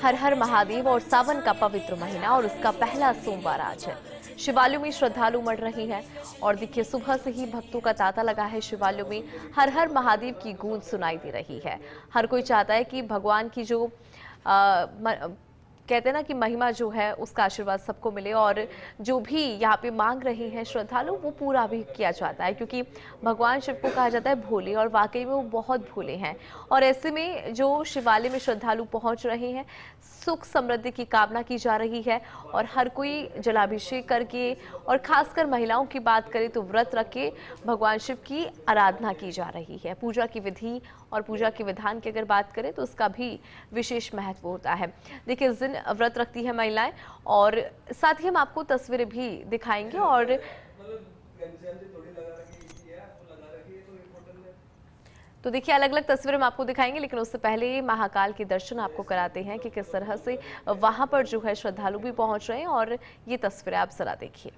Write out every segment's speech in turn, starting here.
हर हर महादेव और सावन का पवित्र महीना और उसका पहला सोमवार आज है। शिवालयों में श्रद्धालु उमड़ रहे हैं और देखिए सुबह से ही भक्तों का तांता लगा है। शिवालयों में हर हर महादेव की गूंज सुनाई दे रही है। हर कोई चाहता है कि भगवान की जो कहते हैं ना कि महिमा जो है उसका आशीर्वाद सबको मिले और जो भी यहाँ पे मांग रहे हैं श्रद्धालु वो पूरा भी किया जाता है, क्योंकि भगवान शिव को कहा जाता है भोले और वाकई में वो बहुत भोले हैं। और ऐसे में जो शिवालय में श्रद्धालु पहुंच रहे हैं, सुख समृद्धि की कामना की जा रही है और हर कोई जलाभिषेक करके और खासकर महिलाओं की बात करें तो व्रत रख के भगवान शिव की आराधना की जा रही है। पूजा की विधि और पूजा के विधान की अगर बात करें तो उसका भी विशेष महत्व होता है। देखिए इस दिन व्रत रखती है महिलाएं और साथ ही हम आपको तस्वीरें भी दिखाएंगे। और तो देखिए अलग अलग तस्वीरें हम आपको दिखाएंगे, लेकिन उससे पहले महाकाल के दर्शन आपको कराते हैं कि किस तरह से वहां पर जो है श्रद्धालु भी पहुंच रहे हैं। और ये तस्वीरें आप जरा देखिए।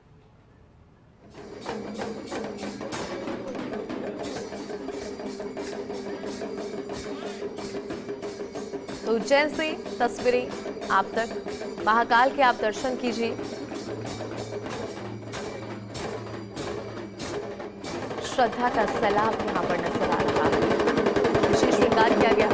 तो उज्जैन से तस्वीरें आप तक, महाकाल के आप दर्शन कीजिए। श्रद्धा का सैलाब यहाँ पर नजर आ रहा है। विशेष श्रृंगार किया गया।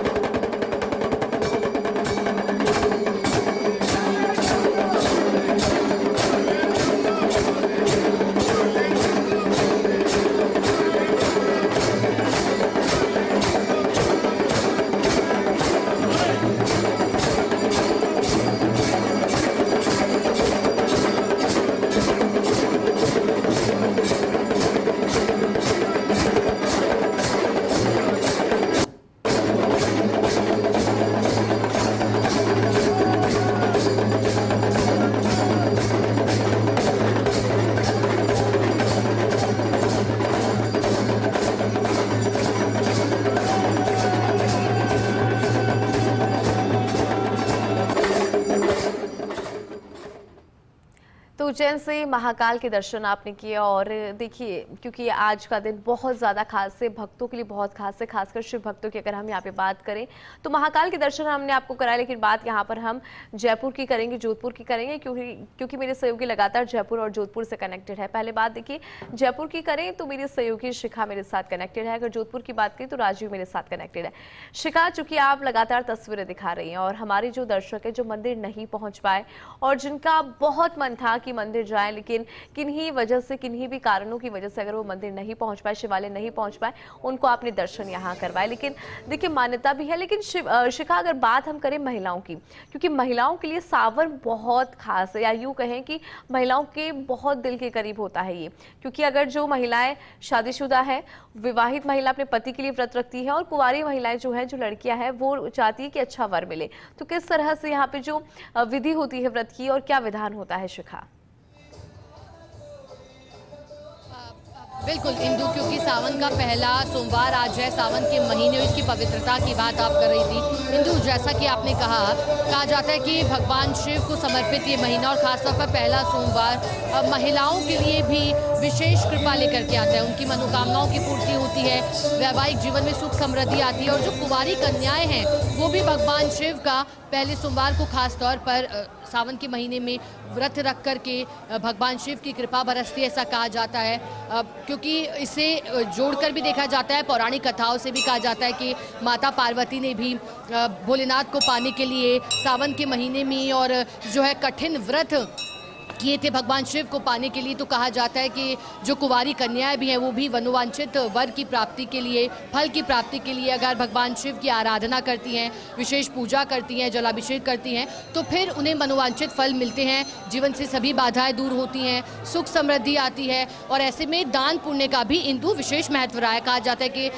तो उज्जैन से महाकाल के दर्शन आपने किए और देखिए क्योंकि आज का दिन बहुत ज़्यादा खास है, भक्तों के लिए बहुत खास है, खासकर शिव भक्तों की अगर हम यहाँ पे बात करें तो महाकाल के दर्शन हमने आपको कराया। लेकिन बात यहाँ पर हम जयपुर की करेंगे, जोधपुर की करेंगे, क्योंकि मेरे सहयोगी लगातार जयपुर और जोधपुर से कनेक्टेड है। पहले बात देखिए जयपुर की करें तो मेरी सहयोगी शिखा मेरे साथ कनेक्टेड है। अगर जोधपुर की बात करें तो राजीव मेरे साथ कनेक्टेड है। शिखा, चूंकि आप लगातार तस्वीरें दिखा रही हैं और हमारे जो दर्शक है जो मंदिर नहीं पहुंच पाए और जिनका बहुत मन था कि मंदिर जाएं, लेकिन किन्हीं वजह से, किन्हीं भी कारणों की वजह से अगर वो मंदिर नहीं पहुंच पाए, शिवालय नहीं पहुंच पाए, उनको आपने दर्शन यहाँ करवाए। लेकिन देखिए मान्यता भी है। लेकिन शिखा अगर बात हम करें महिलाओं की, क्योंकि महिलाओं के लिए सावन बहुत खास है, या यूं कहें कि महिलाओं के बहुत दिल के करीब होता है ये, क्योंकि अगर जो महिलाएं शादीशुदा है, विवाहित महिला अपने पति के लिए व्रत रखती है और कुंवारी महिलाएं जो है, जो लड़कियां हैं, वो चाहती है कि अच्छा वर मिले, तो किस तरह से यहाँ पे जो विधि होती है व्रत की और क्या विधान होता है शिखा? बिल्कुल इंदु, क्योंकि सावन का पहला सोमवार आज है, सावन के महीने और इसकी पवित्रता की बात आप कर रही थी इंदु। जैसा कि आपने कहा जाता है कि भगवान शिव को समर्पित ये महीना और खासतौर पर पहला सोमवार महिलाओं के लिए भी विशेष कृपा लेकर के आता है। उनकी मनोकामनाओं की पूर्ति होती है, वैवाहिक जीवन में सुख समृद्धि आती है और जो कुंवारी कन्याएं हैं वो भी भगवान शिव का पहले सोमवार को खास तौर पर सावन के महीने में व्रत रख करके भगवान शिव की कृपा बरसती है, ऐसा कहा जाता है। क्योंकि इसे जोड़कर भी देखा जाता है, पौराणिक कथाओं से भी कहा जाता है कि माता पार्वती ने भी भोलेनाथ को पाने के लिए सावन के महीने में और जो है कठिन व्रत किए थे भगवान शिव को पाने के लिए। तो कहा जाता है कि जो कुंवारी कन्याएं भी हैं वो भी मनोवांछित वर की प्राप्ति के लिए, फल की प्राप्ति के लिए अगर भगवान शिव की आराधना करती हैं, विशेष पूजा करती हैं, जलाभिषेक करती हैं, तो फिर उन्हें मनोवांछित फल मिलते हैं, जीवन से सभी बाधाएं दूर होती हैं, सुख समृद्धि आती है। और ऐसे में दान पुण्य का भी इंदु विशेष महत्व रहा है। कहा जाता है कि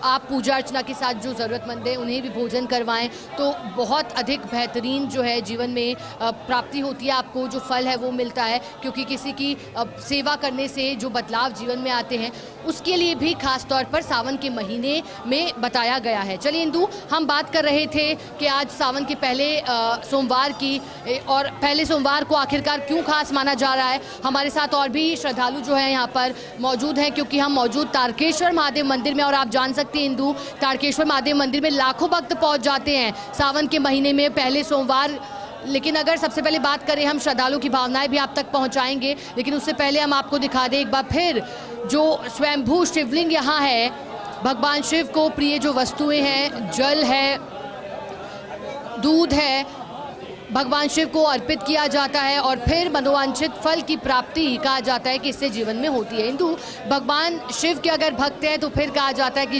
आप पूजा अर्चना के साथ जो ज़रूरतमंद है उन्हें भी भोजन करवाएं तो बहुत अधिक बेहतरीन जो है जीवन में प्राप्ति होती है, आपको जो फल है वो मिलता मिलता है, क्योंकि किसी की सेवा करने से जो बदलाव जीवन में आते हैं उसके लिए भी खास तौर पर सावन के महीने में बताया गया है। चलिए इंदु, हम बात कर रहे थे कि आज सावन के पहले सोमवार की और पहले सोमवार को आखिरकार क्यों खास माना जा रहा है। हमारे साथ और भी श्रद्धालु जो हैं यहाँ पर मौजूद हैं, क्योंकि हम मौजूद तारकेश्वर महादेव मंदिर में, और आप जान सकते हैं इंदु, तारकेश्वर महादेव मंदिर में लाखों भक्त पहुँच जाते हैं सावन के महीने में पहले सोमवार। लेकिन अगर सबसे पहले बात करें, हम श्रद्धालु की भावनाएं भी आप तक पहुंचाएंगे, लेकिन उससे पहले हम आपको दिखा दें एक बार फिर जो स्वयंभू शिवलिंग यहाँ है। भगवान शिव को प्रिय जो वस्तुएं हैं, जल है, दूध है, भगवान शिव को अर्पित किया जाता है और फिर मनोवांछित फल की प्राप्ति कहा जाता है कि इससे जीवन में होती है। हिंदू भगवान शिव के अगर भक्त हैं तो फिर कहा जाता है कि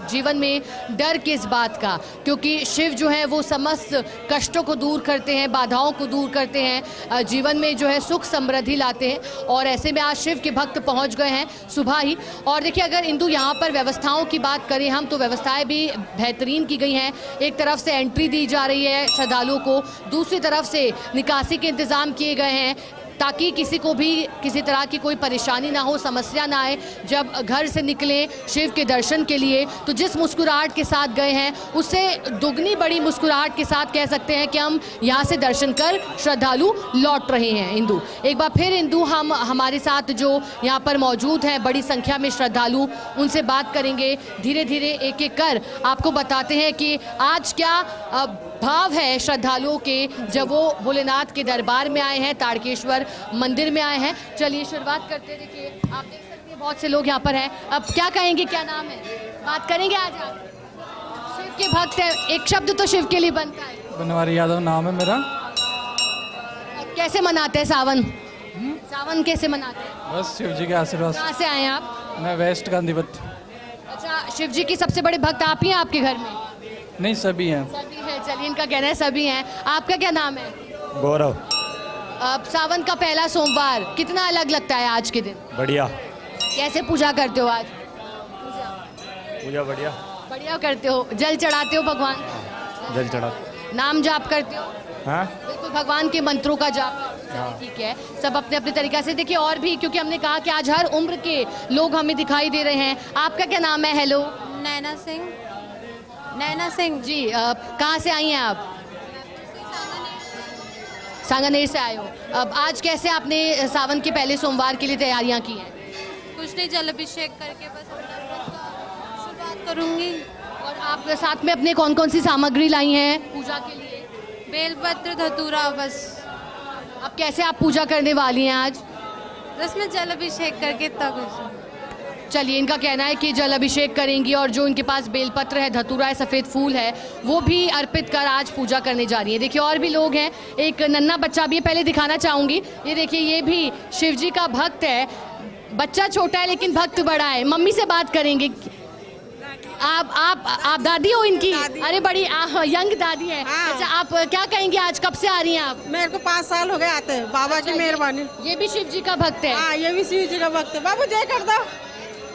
जीवन में डर किस बात का, क्योंकि शिव जो है वो समस्त कष्टों को दूर करते हैं, बाधाओं को दूर करते हैं, जीवन में जो है सुख समृद्धि लाते हैं। और ऐसे में आज शिव के भक्त पहुंच गए हैं सुबह ही। और देखिए, अगर इंदु यहाँ पर व्यवस्थाओं की बात करें हम, तो व्यवस्थाएं भी बेहतरीन की गई हैं। एक तरफ से एंट्री दी जा रही है श्रद्धालुओं को, दूसरी तरफ से निकासी के इंतजाम किए गए हैं ताकि किसी को भी किसी तरह की कोई परेशानी ना हो, समस्या ना आए। जब घर से निकलें शिव के दर्शन के लिए तो जिस मुस्कुराहट के साथ गए हैं उससे दुगनी बड़ी मुस्कुराहट के साथ कह सकते हैं कि हम यहाँ से दर्शन कर श्रद्धालु लौट रहे हैं। इंदु, एक बार फिर इंदु, हम हमारे साथ जो यहाँ पर मौजूद हैं बड़ी संख्या में श्रद्धालु, उनसे बात करेंगे। धीरे धीरे एक एक कर आपको बताते हैं कि आज क्या भाव है श्रद्धालुओं के जब वो भोलेनाथ के दरबार में आए हैं, तारकेश्वर मंदिर में आए हैं। चलिए शुरुआत करते हैं। देखिए, आप देख सकते हैं बहुत से लोग यहाँ पर हैं। अब क्या कहेंगे, क्या नाम है, बात करेंगे आज आप? शिव के भक्त हैं, एक शब्द तो शिव के लिए बनता है। बनवारी यादव नाम है मेरा। कैसे मनाते हैं सावन? सावन कैसे मनाते हैं? बस शिव जी के आशीर्वाद। कहाँ से आए हैं आप? मैं वेस्ट गांधीपत। अच्छा, शिव जी के सबसे बड़े भक्त आप ही हैं आपके घर में? नहीं, सभी हैं। सभी हैं। चलिए, इनका कहना है सभी हैं। आपका क्या नाम है? गौरव। अब सावन का पहला सोमवार कितना अलग लगता है आज के दिन? बढ़िया। कैसे पूजा करते हो आज? पूजा बढ़िया। बढ़िया करते हो। जल चढ़ाते हो भगवान? जल चढ़ा। नाम जाप करते हो? हाँ, बिल्कुल, भगवान के मंत्रों का जाप। ठीक है, सब अपने अपने तरीका से। देखिए, और भी, क्योंकि हमने कहा कि आज हर उम्र के लोग हमें दिखाई दे रहे हैं। आपका क्या नाम है? हेलो। नैना सिंह। नैना सिंह जी, कहाँ से आई हैं आप? सांगानेर से आए हो। अब आज कैसे आपने सावन के पहले सोमवार के लिए तैयारियां की हैं? कुछ नहीं, जल अभिषेक करके बस अपना व्रत का शुरुआत करूंगी। और आप साथ में अपने कौन कौन सी सामग्री लाई हैं पूजा के लिए? बेलपत्र, धतूरा, बस। अब कैसे आप पूजा करने वाली हैं आज? बस मैं जल अभिषेक करके तब। चलिए, इनका कहना है कि जल अभिषेक करेंगी और जो इनके पास बेलपत्र है, धतूरा है, सफ़ेद फूल है, वो भी अर्पित कर आज पूजा करने जा रही है। देखिए, और भी लोग हैं। एक नन्हा बच्चा भी है, पहले दिखाना चाहूँगी। ये देखिए, ये भी शिव जी का भक्त है। बच्चा छोटा है लेकिन भक्त बड़ा है। मम्मी से बात करेंगे। आप दादी हो इनकी? अरे, बड़ी यंग दादी है। हाँ। अच्छा, आप क्या कहेंगे, आज कब से आ रही हैं आप? मेरे को 5 साल हो गए आते हैं। बाबा की मेहरबानी। ये भी शिव जी का भक्त है? हाँ, ये भी शिव जी का भक्त है। बाबू जय कर दो,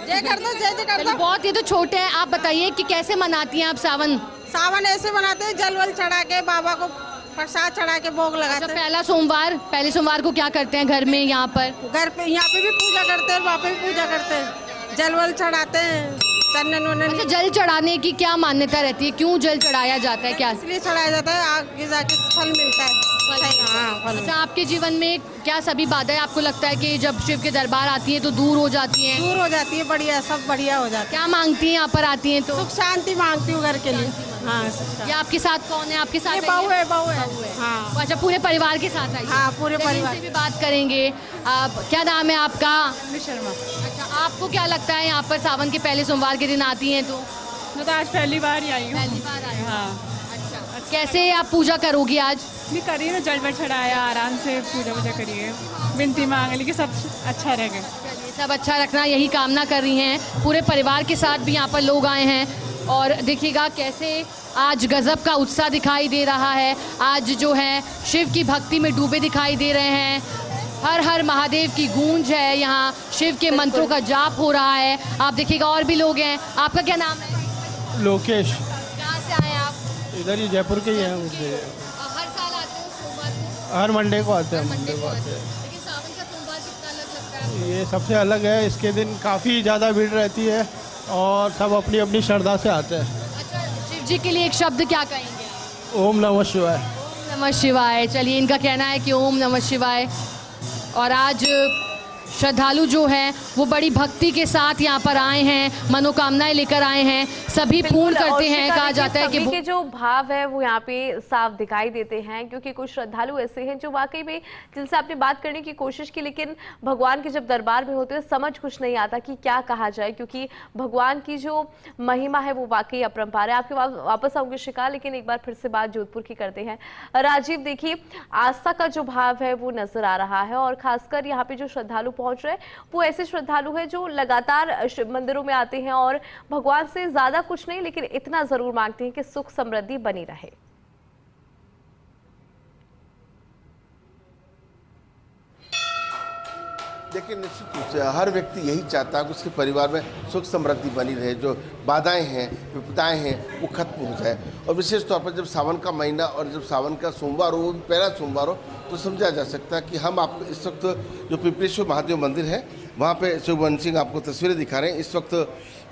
जय कर दो, जय जय कर चलिए, दो। बहुत, ये तो छोटे हैं। आप बताइए कि कैसे मनाती हैं आप सावन? सावन ऐसे मनाते हैं, जल वल चढ़ा के, बाबा को प्रसाद चढ़ा के भोग अच्छा, लगाते हैं। पहले सोमवार को क्या करते हैं घर में? यहाँ पर घर पे, यहाँ पे भी पूजा करते हैं, वहाँ पे भी पूजा करते हैं, जल वल चढ़ाते हैं, चंदन वंदन। अच्छा, जल चढ़ाने की क्या मान्यता रहती है? क्यों जल चढ़ाया जाता है? क्या इसलिए चढ़ाया जाता है, आगे जाके फल मिलता है। हाँ, फल। अच्छा, आपके जीवन में क्या सभी बाधाएं आपको लगता है कि जब शिव के दरबार आती हैं तो दूर हो जाती हैं? दूर हो जाती है, बढ़िया, सब बढ़िया हो जाता है। क्या मांगती हैं यहाँ पर आती हैं तो? सुख शांति मांगती हूँ घर के लिए। हाँ, या आपके साथ कौन है? आपके साथ बहू है, बहू है। बहू है। हाँ, अच्छा, पूरे परिवार के साथ आई? हाँ, पूरे चलिए, परिवार। इनसे भी बात करेंगे। आप, क्या नाम है आपका? शर्मा। अच्छा, आपको क्या लगता है यहाँ पर सावन के पहले सोमवार के दिन आती हैं तो? मैं तो आज पहली बार ही आई हूँ। पहली बार आई? हाँ। अच्छा, कैसे आप पूजा करोगी आज? भी करिए ना, जल वल चढ़ाया, आराम से पूजा वूजा करिए, विनती मांग ली कि सब अच्छा रहेगा। चलिए, सब अच्छा रखना यही कामना कर रही हैं। पूरे परिवार के साथ भी यहाँ पर लोग आए हैं और देखिएगा कैसे आज गजब का उत्साह दिखाई दे रहा है। आज जो है शिव की भक्ति में डूबे दिखाई दे रहे हैं। हर हर महादेव की गूंज है, यहाँ शिव के मंत्रों का जाप हो रहा है। आप देखिएगा और भी लोग हैं। आपका क्या नाम है? लोकेश। कहाँ से आए आप? इधर ही जयपुर के ही हैं। हर साल आते हो सोमवार को? हर मंडे को आते हैं। मंडे को आते हैं। लेकिन ये सबसे अलग है। इसके दिन काफ़ी ज़्यादा भीड़ रहती है और सब अपनी अपनी श्रद्धा से आते हैं। अच्छा, शिव जी के लिए एक शब्द क्या कहेंगे? ओम नमः शिवाय। ओम नमः शिवाय। चलिए, इनका कहना है कि ओम नमः शिवाय। और आज श्रद्धालु जो हैं वो बड़ी भक्ति के साथ यहाँ पर आए हैं, मनोकामनाएं लेकर आए हैं, सभी पूर्ण करते हैं। कहा जाता है कि सभी के जो भाव है वो यहाँ पे साफ दिखाई देते हैं, क्योंकि कुछ श्रद्धालु ऐसे हैं जो वाकई में जिनसे आपने बात करने की कोशिश की, लेकिन भगवान के जब दरबार में होते हैं समझ कुछ नहीं आता कि क्या कहा जाए, क्योंकि भगवान की जो महिमा है वो वाकई अपरंपार है। आपके वापस आऊंगे शिखा, लेकिन एक बार फिर से बात जोधपुर की करते हैं। राजीव, देखिए आस्था का जो भाव है वो नजर आ रहा है, और खासकर यहाँ पे जो श्रद्धालु पहुंच रहे हैं वो ऐसे श्रद्धालु हैं जो लगातार शिव मंदिरों में आते हैं और भगवान से ज्यादा कुछ नहीं, लेकिन इतना जरूर मांगते हैं कि सुख समृद्धि बनी रहे। देखिए, निश्चित रूप से हर व्यक्ति यही चाहता है कि उसके परिवार में सुख समृद्धि बनी रहे, जो बाधाएं हैं, विपदाएं हैं, वो खत्म हो जाए। और विशेष तौर पर जब सावन का महीना और जब सावन का सोमवार हो, वो भी पहला सोमवार हो, तो समझा जा सकता है कि हम आपको इस वक्त जो पिपलेश्वर महादेव मंदिर है वहाँ पे शिववन सिंह आपको तस्वीरें दिखा रहे हैं। इस वक्त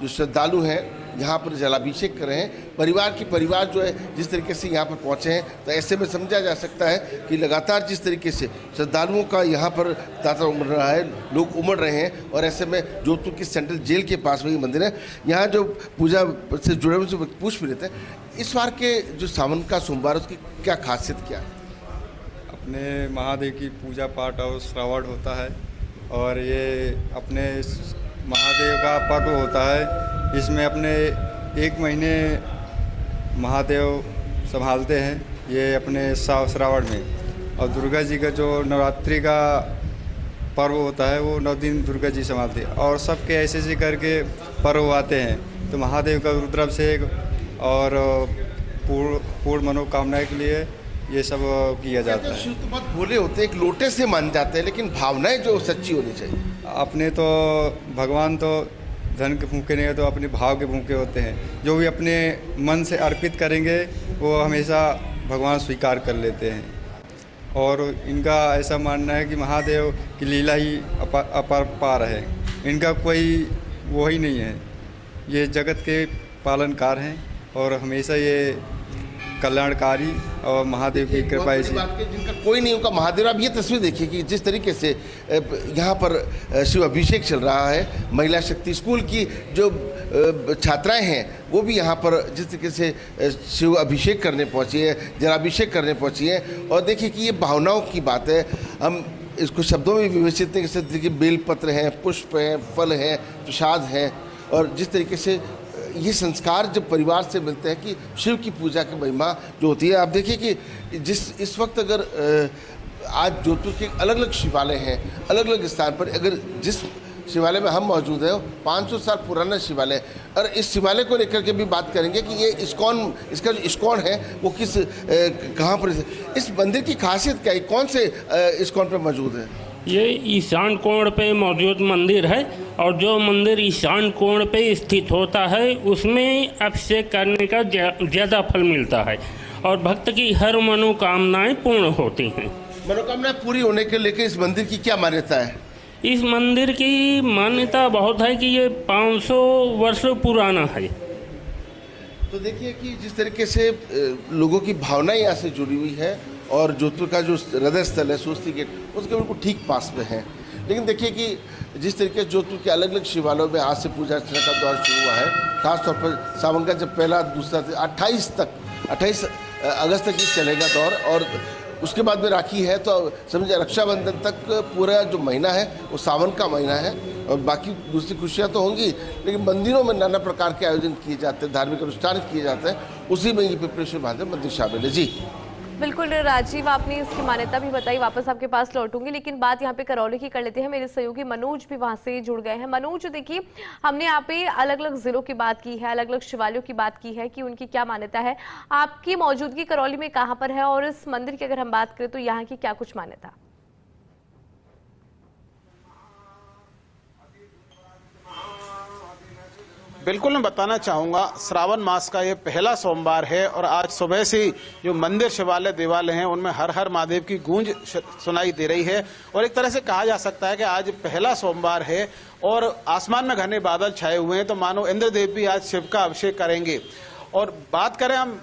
जो श्रद्धालु हैं यहाँ पर जलाभिषेक कर रहे हैं। परिवार जो है जिस तरीके से यहाँ पर पहुँचे हैं, तो ऐसे में समझा जा सकता है कि लगातार जिस तरीके से श्रद्धालुओं का यहाँ पर तांता उमड़ रहा है, लोग उमड़ रहे हैं। और ऐसे में जोधपुर की सेंट्रल जेल के पास वही मंदिर है, यहाँ जो पूजा से जुड़े हुए पूछ भी लेते हैं। इस बार के जो सावन का सोमवार उसकी क्या खासियत क्या है? अपने महादेव की पूजा पाठ और श्रावण होता है, और ये अपने महादेव का पर्व होता है। इसमें अपने 1 महीने महादेव संभालते हैं ये अपने श्रावण में। और दुर्गा जी का जो नवरात्रि का पर्व होता है वो 9 दिन दुर्गा जी संभालते हैं। और सबके ऐसे करके पर्व आते हैं, तो महादेव का रुद्राभिषेक और पूर्ण मनोकामना के लिए ये सब किया जाता है। शिव तो बहुत भोले होते हैं, एक लोटे से मान जाते हैं, लेकिन भावनाएं जो सच्ची होनी चाहिए। अपने तो भगवान तो धन के भूखे नहीं है, तो अपने भाव के भूखे होते हैं। जो भी अपने मन से अर्पित करेंगे वो हमेशा भगवान स्वीकार कर लेते हैं। और इनका ऐसा मानना है कि महादेव की लीला ही अपरंपार है, इनका कोई वो ही नहीं है। ये जगत के पालनकार हैं और हमेशा ये कल्याणकारी और महादेव की कृपा ऐसी जिनका कोई नहीं उनका महादेव। आप ये तस्वीर देखिए कि जिस तरीके से यहाँ पर शिव अभिषेक चल रहा है। महिला शक्ति स्कूल की जो छात्राएं हैं वो भी यहाँ पर जिस तरीके से शिव अभिषेक करने पहुँची है, जलाभिषेक करने पहुँची है। और देखिए कि ये भावनाओं की बात है, हम इसको शब्दों में विवेचित नहीं कर सकते कि बेलपत्र हैं, पुष्प हैं, फल हैं, प्रसाद हैं। और जिस तरीके से ये संस्कार जब परिवार से मिलते हैं कि शिव की पूजा की महिमा जो होती है। आप देखिए कि इस वक्त अगर आज जोधपुर के अलग अलग शिवालय हैं, अलग अलग स्थान पर, अगर जिस शिवालय में हम मौजूद हैं 500 साल पुराना शिवालय, और इस शिवालय को लेकर के भी बात करेंगे कि ये इस्कॉन, इसका जो इस्कॉन है वो कहाँ पर, इस मंदिर की खासियत क्या है, कौन से इस्कॉन पर मौजूद है? ये ईशान कोण पे मौजूद मंदिर है, और जो मंदिर ईशान कोण पे स्थित होता है उसमें अभिषेक करने का ज़्यादा फल मिलता है और भक्त की हर मनोकामनाएं पूर्ण होती हैं। मनोकामनाएं पूरी होने के लेकर इस मंदिर की क्या मान्यता है? इस मंदिर की मान्यता बहुत है कि ये 500 वर्ष पुराना है। तो देखिए कि जिस तरीके से लोगों की भावना यहाँ से जुड़ी हुई है, और जोधपुर का जो हृदय स्थल है सूस्ती गेट उसके बिल्कुल ठीक पास में है। लेकिन देखिए कि जिस तरीके से जोधपुर के अलग अलग शिवालयों में आज से पूजा अर्चना का दौर शुरू हुआ है, खासतौर पर सावन का जब पहला दूसरा 28 अगस्त तक ये चलेगा दौर, और उसके बाद में राखी है, तो समझिए रक्षाबंधन तक पूरा जो महीना है वो सावन का महीना है। और बाकी दूसरी खुशियाँ तो होंगी, लेकिन मंदिरों में नाना प्रकार के आयोजन किए जाते हैं, धार्मिक अनुष्ठान किए जाते हैं, उसी में ये पिपलेश्वर महादेव मंदिर शामिल है। जी बिल्कुल राजीव, आपने इसकी मान्यता भी बताई, वापस आपके पास लौटूंगी, लेकिन बात यहाँ पे करौली की कर लेते हैं। मेरे सहयोगी मनोज भी वहां से जुड़ गए हैं। मनोज, देखिए हमने यहाँ पे अलग अलग जिलों की बात की है, अलग अलग शिवालयों की बात की है कि उनकी क्या मान्यता है। आपकी मौजूदगी करौली में कहाँ पर है, और इस मंदिर की अगर हम बात करें तो यहाँ की क्या कुछ मान्यता? बिल्कुल मैं बताना चाहूँगा, श्रावण मास का ये पहला सोमवार है और आज सुबह से ही जो मंदिर शिवालय देवालय हैं उनमें हर हर महादेव की गूंज सुनाई दे रही है। और एक तरह से कहा जा सकता है कि आज पहला सोमवार है और आसमान में घने बादल छाए हुए हैं, तो मानो इंद्रदेव भी आज शिव का अभिषेक करेंगे। और बात करें हम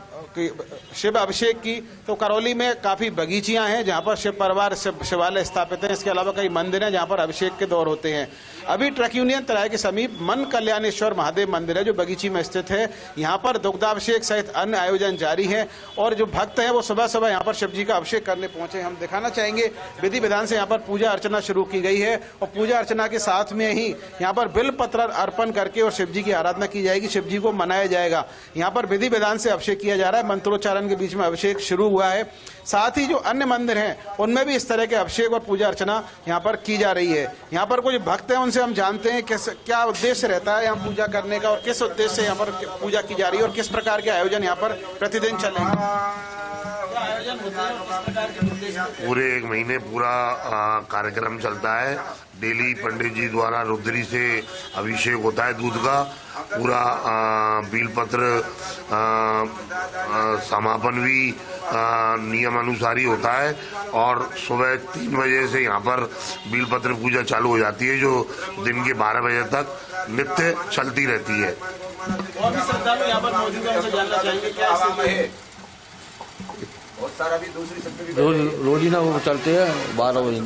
शिव अभिषेक की, तो करौली में काफ़ी बगीचियां हैं जहां पर शिव परिवार शिवालय स्थापित हैं। इसके अलावा कई मंदिर हैं जहां पर अभिषेक के दौर होते हैं। अभी ट्रक यूनियन तराई के समीप मन कल्याणेश्वर महादेव मंदिर है जो बगीची में स्थित है। यहाँ पर दुग्धाभिषेक सहित अन्य आयोजन जारी है और जो भक्त हैं वो सुबह सुबह यहाँ पर शिव जी का अभिषेक करने पहुंचे। हम दिखाना चाहेंगे विधि विधान से यहाँ पर पूजा अर्चना शुरू की गई है और पूजा अर्चना के साथ में ही यहाँ पर बिल पत्र अर्पण करके और शिव जी की आराधना की जाएगी, शिव जी को मनाया जाएगा। यहाँ पर विधि विधान से अभिषेक किया जा रहा है, मंत्रोच्चारण के बीच में अभिषेक शुरू हुआ है। साथ ही जो अन्य मंदिर हैं उनमें भी इस तरह के अभिषेक और पूजा अर्चना यहाँ पर की जा रही है। यहाँ पर कुछ भक्त हैं, उनसे हम जानते हैं क्या उद्देश्य रहता है यहाँ पूजा करने का और किस उद्देश्य से यहाँ पर पूजा की जा रही है और किस प्रकार के आयोजन यहाँ पर प्रतिदिन चलेंगे। पूरे एक महीने पूरा कार्यक्रम चलता है। डेली पंडित जी द्वारा रुद्री से अभिषेक होता है दूध का। पूरा बीलपत्र समापन भी नियम अनुसार ही होता है और सुबह 3 बजे से यहाँ पर बीलपत्र पूजा चालू हो जाती है जो दिन के 12 बजे तक नित्य चलती रहती है। और भी श्रद्धालु यहाँ पर मौजूद हैं, उनसे जानना चाहेंगे क्या स्थिति है। बहुत सारा भी दूसरी रोज ही ना वो चलते हैं 12 बजे।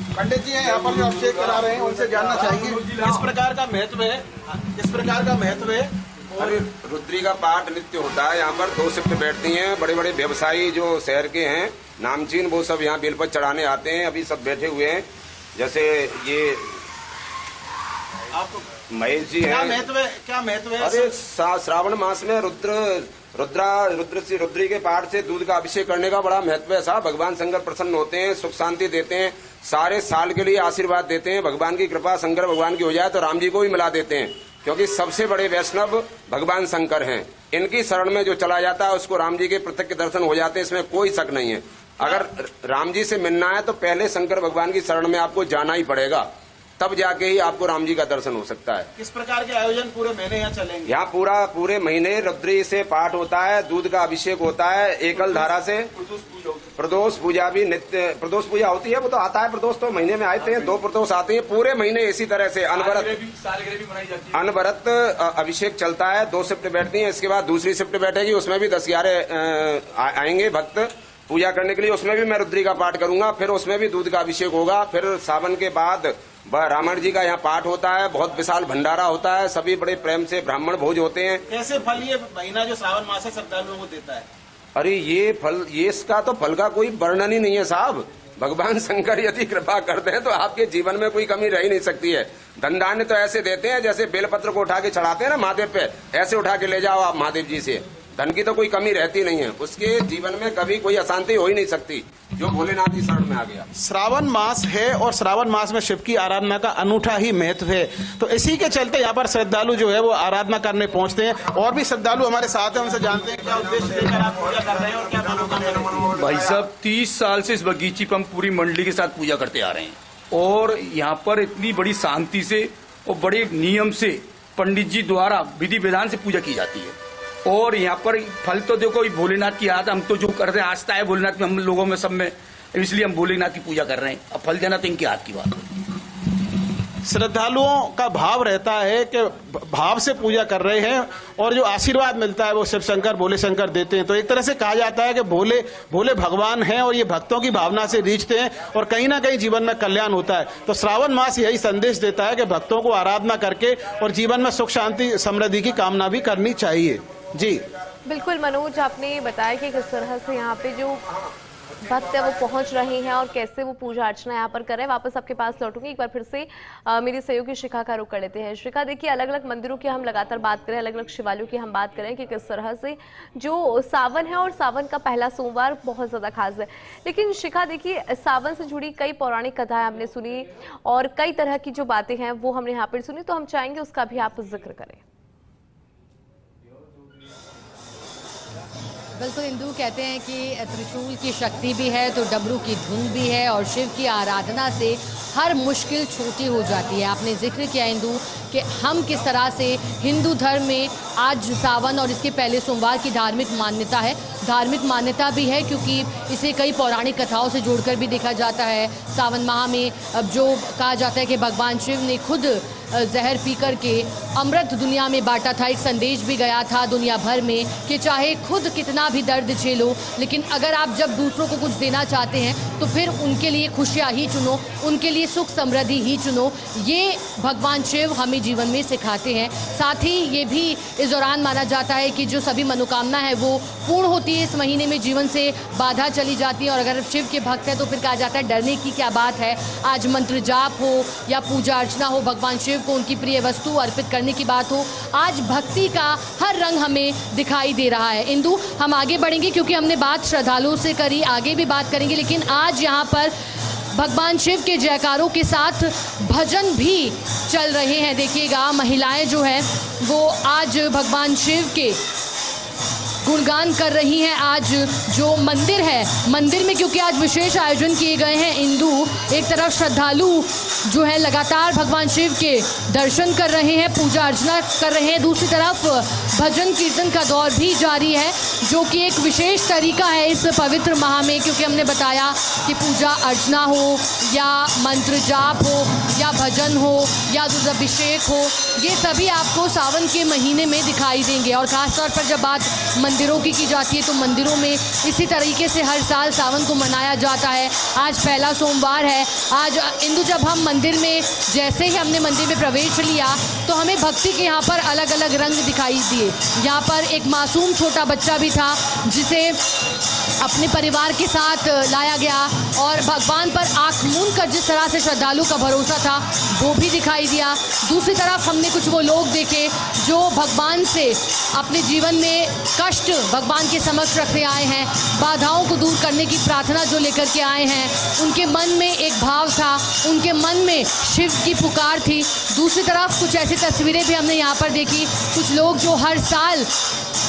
पंडित जी हैं यहाँ पर जो अभिषेक करा रहे हैं, उनसे जानना चाहेंगे किस प्रकार का महत्व है, किस प्रकार का महत्व है। अरे रुद्री का पाठ नित्य होता है। यहाँ पर 2 शिफ्ट बैठती हैं। बड़े बड़े व्यवसायी जो शहर के हैं नामचीन, वो सब यहाँ बेलपत्र चढ़ाने आते हैं। अभी सब बैठे हुए हैं, जैसे ये महेश जी हैं। क्या महत्व है? अरे श्रावण मास में रुद्री के पाठ से दूध का अभिषेक करने का बड़ा महत्व है साहब। भगवान शंकर प्रसन्न होते हैं, सुख शांति देते हैं, सारे साल के लिए आशीर्वाद देते हैं। भगवान की कृपा शंकर भगवान की हो जाए तो राम जी को भी मिला देते हैं, क्योंकि सबसे बड़े वैष्णव भगवान शंकर हैं। इनकी शरण में जो चला जाता है उसको राम जी के प्रत्यक्ष दर्शन हो जाते हैं, इसमें कोई शक नहीं है। अगर राम जी से मिलना है तो पहले शंकर भगवान की शरण में आपको जाना ही पड़ेगा, तब जाके ही आपको राम जी का दर्शन हो सकता है। किस प्रकार के आयोजन पूरे महीने यहाँ चलेंगे? यहाँ पूरे महीने रुद्री से पाठ होता है, दूध का अभिषेक होता है, एकल धारा से प्रदोष पूजा भी नित्य प्रदोष पूजा होती है। वो तो आता है प्रदोष, तो महीने में आते हैं 2 प्रदोष आते हैं। पूरे महीने इसी तरह से अनवरत अभिषेक चलता है। 2 शिफ्ट बैठती है, इसके बाद दूसरी शिफ्ट बैठेगी, उसमें भी 10-11 आएंगे भक्त पूजा करने के लिए। उसमें भी मैं रुद्री का पाठ करूंगा, फिर उसमें भी दूध का अभिषेक होगा। फिर सावन के बाद रावण जी का यहाँ पाठ होता है, बहुत विशाल भंडारा होता है, सभी बड़े प्रेम से ब्राह्मण भोज होते हैं। कैसे फल ये महीना जो श्रावण मास है श्रद्धालुओं को देता है? अरे ये फल, ये इसका तो फल का कोई वर्णन ही नहीं है साहब। भगवान शंकर यदि कृपा करते हैं तो आपके जीवन में कोई कमी रह ही नहीं सकती है। धनधान्य तो ऐसे देते हैं जैसे बेलपत्र को उठा के चढ़ाते हैं ना महादेव पे, ऐसे उठा के ले जाओ आप महादेव जी से। धन की तो कोई कमी रहती नहीं है, उसके जीवन में कभी कोई अशांति हो ही नहीं सकती जो भोलेनाथ की शरण में आ गया। श्रावण मास है और श्रावण मास में शिव की आराधना का अनूठा ही महत्व है, तो इसी के चलते यहाँ पर श्रद्धालु जो है वो आराधना करने पहुंचते हैं। और भी श्रद्धालु हमारे साथ हैं, उनसे जानते हैं क्या उद्देश्य लेकर आप पूजा कर रहे हैं और क्या मनोकामना। भाई साहब 30 साल से इस बगीची पर हम पूरी मंडली के साथ पूजा करते आ रहे हैं और यहाँ पर इतनी बड़ी शांति से और बड़े नियम से पंडित जी द्वारा विधि विधान से पूजा की जाती है। और यहाँ पर फल तो देखो भोलेनाथ की याद, हम तो जो करते हैं आस्था है भोलेनाथ में हम लोगों में सब में, इसलिए हम भोलेनाथ की पूजा कर रहे हैं। अब फल देना तो इनकी हाथ की बात है। श्रद्धालुओं का भाव रहता है कि भाव से पूजा कर रहे हैं और जो आशीर्वाद मिलता है वो शिव शंकर भोले शंकर देते हैं। तो एक तरह से कहा जाता है कि भोले भगवान हैं और ये भक्तों की भावना से रीझते हैं और कहीं ना कहीं जीवन में कल्याण होता है। तो श्रावण मास यही संदेश देता है कि भक्तों को आराधना करके और जीवन में सुख शांति समृद्धि की कामना भी करनी चाहिए। जी बिल्कुल मनोज, आपने बताया कि किस तरह से यहाँ पे जो भक्त है वो पहुंच रहे हैं और कैसे वो पूजा अर्चना यहाँ पर कर रहे हैं। वापस आपके पास लौटूंगी, एक बार फिर से मेरी सहयोगी शिखा का रुख कर लेते हैं। शिखा, देखिए अलग अलग मंदिरों की हम लगातार बात करें, अलग अलग शिवालयों की हम बात करें कि किस तरह से जो सावन है और सावन का पहला सोमवार बहुत ज़्यादा खास है। लेकिन शिखा देखिए, सावन से जुड़ी कई पौराणिक कथाएं हमने सुनी और कई तरह की जो बातें हैं वो हमने यहाँ पर सुनी, तो हम चाहेंगे उसका भी आप जिक्र करें। बिल्कुल, हिंदू कहते हैं कि त्रिशूल की शक्ति भी है तो डमरू की धुन भी है, और शिव की आराधना से हर मुश्किल छोटी हो जाती है। आपने जिक्र किया हिंदू कि हम किस तरह से हिंदू धर्म में आज सावन और इसके पहले सोमवार की धार्मिक मान्यता है। धार्मिक मान्यता भी है क्योंकि इसे कई पौराणिक कथाओं से जोड़कर भी देखा जाता है। सावन माह में अब जो कहा जाता है कि भगवान शिव ने खुद जहर पी कर के अमृत दुनिया में बांटा था। एक संदेश भी गया था दुनिया भर में कि चाहे खुद कितना भी दर्द झेलो, लेकिन अगर आप जब दूसरों को कुछ देना चाहते हैं तो फिर उनके लिए खुशियाँ ही चुनो, उनके लिए सुख समृद्धि ही चुनो। ये भगवान शिव हमें जीवन में सिखाते हैं। साथ ही ये भी इस दौरान माना जाता है कि जो सभी मनोकामना है वो पूर्ण होती है। इस महीने में जीवन से बाधा चली जाती है, और अगर शिव के भक्त हैं तो फिर कहा जाता है डरने की क्या बात है। आज मंत्र जाप हो या पूजा अर्चना हो, भगवान शिव को उनकी प्रिय वस्तु अर्पित करने की बात हो, आज भक्ति का हर रंग हमें दिखाई दे रहा है। इंदु, हम आगे बढ़ेंगे क्योंकि हमने बात श्रद्धालुओं से करी, आगे भी बात करेंगे, लेकिन आज यहाँ पर भगवान शिव के जयकारों के साथ भजन भी चल रहे हैं। देखिएगा, महिलाएं जो हैं वो आज भगवान शिव के गुणगान कर रही हैं। आज जो मंदिर है, मंदिर में क्योंकि आज विशेष आयोजन किए गए हैं इंदु, एक तरफ श्रद्धालु जो है लगातार भगवान शिव के दर्शन कर रहे हैं, पूजा अर्चना कर रहे हैं, दूसरी तरफ भजन कीर्तन का दौर भी जारी है, जो कि एक विशेष तरीका है इस पवित्र माह में। क्योंकि हमने बताया कि पूजा अर्चना हो या मंत्र जाप हो या भजन हो या रुद्राभिषेक हो, ये सभी आपको सावन के महीने में दिखाई देंगे। और ख़ासतौर पर जब बात मंदिरों की जाती है तो मंदिरों में इसी तरीके से हर साल सावन को मनाया जाता है। आज पहला सोमवार है। आज इंदु, जब हम मंदिर में, जैसे ही हमने मंदिर में प्रवेश लिया तो हमें भक्ति के यहाँ पर अलग अलग रंग दिखाई दिए। यहाँ पर एक मासूम छोटा बच्चा भी था जिसे अपने परिवार के साथ लाया गया, और भगवान पर आँख मूंद कर जिस तरह से श्रद्धालु का भरोसा था वो भी दिखाई दिया। दूसरी तरफ हमने कुछ वो लोग देखे जो भगवान से अपने जीवन में कष्ट भगवान के समक्ष रखते आए हैं, बाधाओं को दूर करने की प्रार्थना जो लेकर के आए हैं। उनके मन में एक भाव था, उनके मन में शिव की पुकार थी। दूसरी तरफ कुछ ऐसी तस्वीरें भी हमने यहाँ पर देखी, कुछ लोग जो हर साल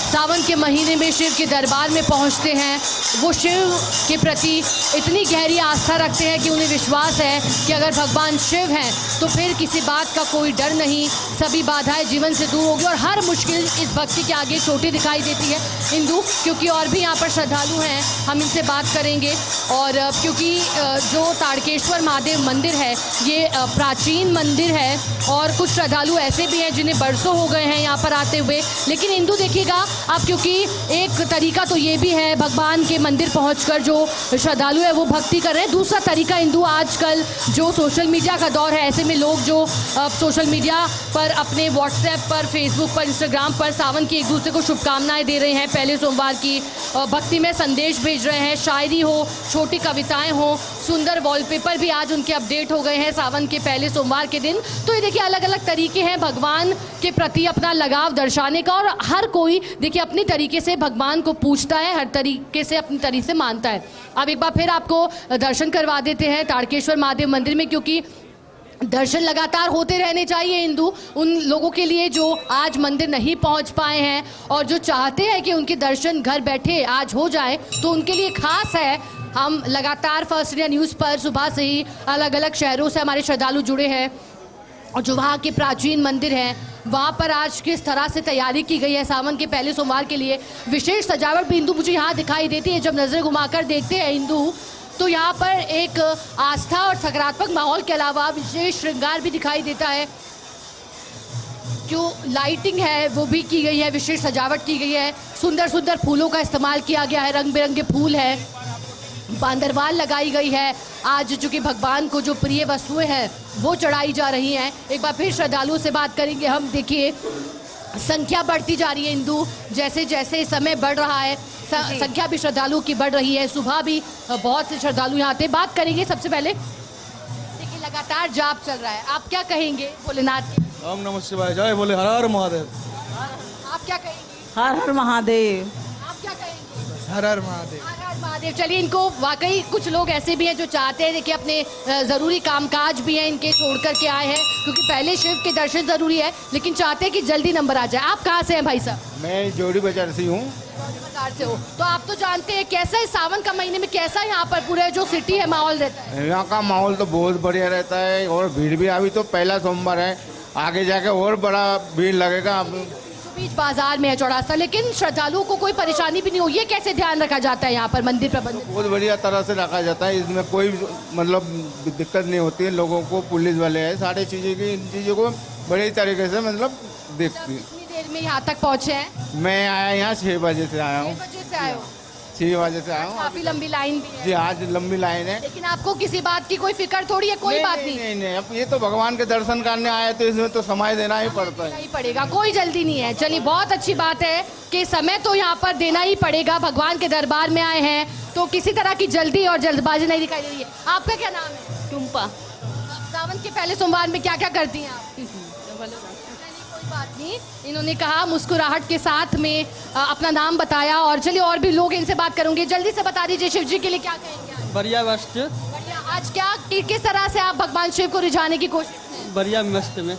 सावन के महीने में शिव के दरबार में पहुंचते हैं, वो शिव के प्रति इतनी गहरी आस्था रखते हैं कि उन्हें विश्वास है कि अगर भगवान शिव हैं तो फिर किसी बात का कोई डर नहीं, सभी बाधाएं जीवन से दूर होगी और हर मुश्किल इस भक्ति के आगे छोटी दिखाई देती है। हिंदू, क्योंकि और भी यहाँ पर श्रद्धालु हैं, हम इनसे बात करेंगे। और क्योंकि जो ताड़केश्वर महादेव मंदिर है ये प्राचीन मंदिर है, और कुछ श्रद्धालु ऐसे भी हैं जिन्हें बरसों हो गए हैं यहाँ पर आते हुए। लेकिन हिंदू देखिएगा अब, क्योंकि एक तरीका तो ये भी है भगवान के मंदिर पहुंचकर जो श्रद्धालु है वो भक्ति कर रहे हैं, दूसरा तरीका हिंदू आजकल जो सोशल मीडिया का दौर है, ऐसे में लोग जो सोशल मीडिया पर अपने व्हाट्सएप पर, फेसबुक पर, इंस्टाग्राम पर सावन की एक दूसरे को शुभकामनाएं दे रहे हैं, पहले सोमवार की भक्ति में संदेश भेज रहे हैं, शायरी हो, छोटी कविताएं हो, सुंदर वॉलपेपर भी आज उनके अपडेट हो गए हैं सावन के पहले सोमवार के दिन। तो ये देखिए अलग अलग तरीके हैं भगवान के प्रति अपना लगाव दर्शाने का, और हर कोई देखिए अपनी तरीके से भगवान को पूछता है, हर तरीके से अपनी तरीके से मानता है। अब एक बार फिर आपको दर्शन करवा देते हैं ताड़केश्वर महादेव मंदिर में, क्योंकि दर्शन लगातार होते रहने चाहिए हिंदू उन लोगों के लिए जो आज मंदिर नहीं पहुंच पाए हैं और जो चाहते हैं कि उनके दर्शन घर बैठे आज हो जाए, तो उनके लिए खास है। हम लगातार फर्स्ट इंडिया न्यूज़ पर सुबह से ही अलग अलग शहरों से हमारे श्रद्धालु जुड़े हैं, और जो वहाँ के प्राचीन मंदिर हैं वहाँ पर आज किस तरह से तैयारी की गई है सावन के पहले सोमवार के लिए। विशेष सजावट भी हिंदू मुझे यहाँ दिखाई देती है। जब नज़र घुमाकर देखते हैं हिंदू तो यहाँ पर एक आस्था और सकारात्मक माहौल के अलावा विशेष श्रृंगार भी दिखाई देता है। जो लाइटिंग है वो भी की गई है, विशेष सजावट की गई है, सुंदर सुंदर फूलों का इस्तेमाल किया गया है, रंग बिरंगे फूल है, बांदरवाल लगाई गई है। आज चूँकि भगवान को जो प्रिय वस्तुएं हैं वो चढ़ाई जा रही हैं। एक बार फिर श्रद्धालुओं से बात करेंगे हम। देखिए संख्या बढ़ती जा रही है हिंदू, जैसे जैसे समय बढ़ रहा है संख्या भी श्रद्धालुओं की बढ़ रही है। सुबह भी बहुत से श्रद्धालु यहाँ आते। बात करेंगे सबसे पहले, देखिए लगातार जाप चल रहा है, आप क्या कहेंगे भोलेनाथ? ओम नमः शिवाय, जय बोले हर हर महादेव। आप क्या कहेंगे? हर हर महादेव। आप क्या कहेंगे? हर हर महादेव। हर हर महादेव। चलिए, इनको वाकई कुछ लोग ऐसे भी हैं जो चाहते हैं, देखिए अपने ज़रूरी कामकाज भी हैं इनके छोड़ कर के आए हैं, क्योंकि पहले शिव के दर्शन ज़रूरी है, लेकिन चाहते हैं कि जल्दी नंबर आ जाए। आप कहाँ से हैं भाई साहब? मैं जोड़ी बाजार से हूँ। बाजार से हो तो आप तो जानते हैं कैसा इस सावन का महीने में कैसा यहाँ पर पूरे जो सिटी है माहौल रहता है। यहाँ का माहौल तो बहुत बढ़िया रहता है और भीड़ भी अभी तो पहला सोमवार है, आगे जाके और बड़ा भीड़ लगेगा। बीच बाजार में है चौरास्ता, लेकिन श्रद्धालुओं को कोई परेशानी भी नहीं हो, ये कैसे ध्यान रखा जाता है यहाँ पर मंदिर प्रबंधन? बहुत बढ़िया तरह से रखा जाता है, इसमें कोई मतलब दिक्कत नहीं होती है लोगों को। पुलिस वाले हैं, सारी चीज़ें की इन चीज़ों को बड़े तरीके से मतलब देखती है। कितनी देर में यहाँ तक पहुँचे हैं? मैं आया यहाँ 6 बजे से आया हूँ। 6 बजे से आए हो? 6 बजे से आया हूँ। काफी लंबी लाइन भी है। जी आज लंबी लाइन है, लेकिन आपको किसी बात की कोई फिक्र थोड़ी है? कोई बात नहीं। नहीं, अब ये तो भगवान के दर्शन करने आए तो इसमें तो समय देना ही पड़ता है। नहीं पड़ेगा, कोई जल्दी नहीं है। चलिए बहुत अच्छी बात है कि समय तो यहाँ पर देना ही पड़ेगा, भगवान के दरबार में आए हैं तो किसी तरह की जल्दी और जल्दबाजी नहीं दिखाई दे रही है। आपका क्या नाम है? टुम्पा। सावन के पहले सोमवार में क्या क्या करती हैं आप? कोई बात नहीं, इन्होंने कहा मुस्कुराहट के साथ में अपना नाम बताया। और चलिए और भी लोग इनसे बात करूंगे। जल्दी से बता दीजिए शिव जी के लिए क्या कहेंगे? बढ़िया मस्त। बढ़िया। आज क्या किस तरह से आप भगवान शिव को रिझाने की कोशिश? बढ़िया मस्त में।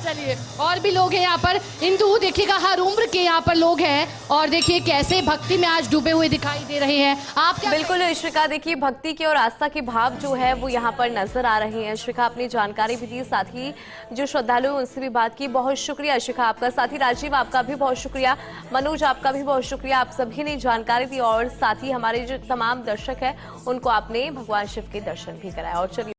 चलिए और भी लोग हैं यहाँ पर। हिंदू देखिएगा हर उम्र के यहाँ पर लोग हैं और देखिए कैसे भक्ति में आज डूबे हुए दिखाई दे रहे हैं। आप क्या? बिल्कुल श्रिका, देखिए भक्ति के और आस्था के भाव जो है वो यहाँ पर नजर आ रहे हैं। श्रिका अपनी जानकारी भी दी, साथ ही जो श्रद्धालु हैं उनसे भी बात की। बहुत शुक्रिया श्रिका आपका। साथ ही राजीव आपका भी बहुत शुक्रिया, मनोज आपका भी बहुत शुक्रिया। आप सभी ने जानकारी दी और साथ ही हमारे जो तमाम दर्शक हैं उनको आपने भगवान शिव के दर्शन भी कराया। और चलिए